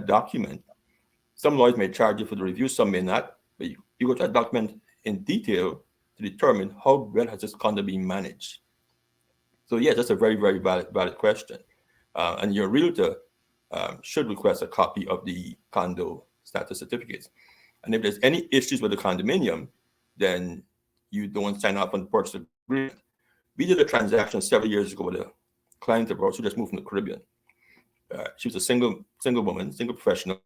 document. Some lawyers may charge you for the review, some may not, but you go through that document in detail to determine how well has this condo been managed. So yeah, that's a very, very valid question. And your realtor should request a copy of the condo status certificates. And if there's any issues with the condominium, then you don't sign up on the purchase agreement. We did a transaction several years ago with a client of ours who just moved from the Caribbean. She was a single woman, single professional,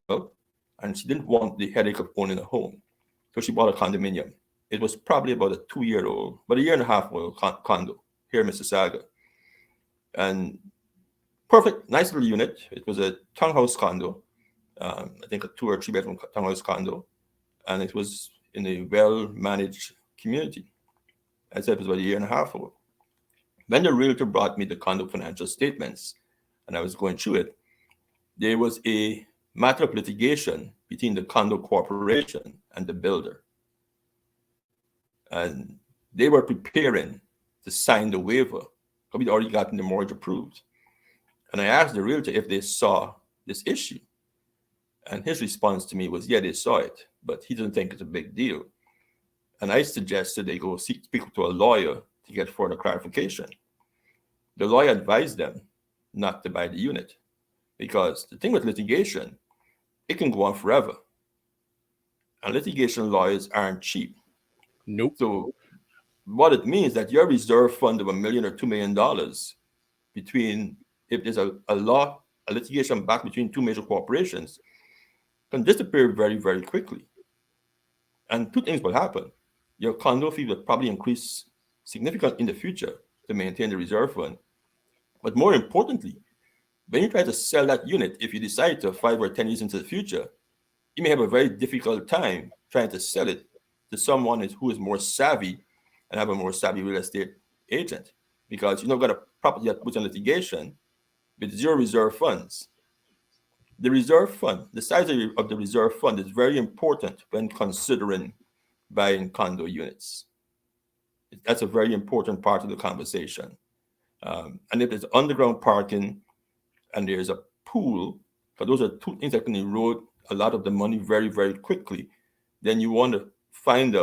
and she didn't want the headache of owning a home. So she bought a condominium. It was probably about a 2-year-old, but a year and a half old condo here in Mississauga. And perfect, nice little unit. It was a townhouse condo, I think a 2 or 3 bedroom townhouse condo. And it was in a well-managed community. I said it was about a year and a half old. When the realtor brought me the condo financial statements, and I was going through it, there was a matter of litigation between the condo corporation and the builder. And they were preparing to sign the waiver, because we'd already gotten the mortgage approved. And I asked the realtor if they saw this issue. And his response to me was, yeah, they saw it, but he doesn't think it's a big deal. And I suggested they go speak to a lawyer to get further clarification. The lawyer advised them not to buy the unit, because the thing with litigation, it can go on forever. And litigation lawyers aren't cheap. Nope. So what it means that your reserve fund of $1 million or $2 million between, if there's a litigation back between two major corporations, can disappear very, very quickly. And two things will happen. Your condo fee will probably increase significantly in the future to maintain the reserve fund. But more importantly, when you try to sell that unit, if you decide to 5 or 10 years into the future, you may have a very difficult time trying to sell it to someone who is more savvy and have a more savvy real estate agent, because you've not got a property that puts in litigation with zero reserve funds. The reserve fund, the size of the reserve fund is very important when considering buying condo units. That's a very important part of the conversation. And if there's underground parking and there's a pool, because those are two things that can erode a lot of the money very, very quickly, then you want to find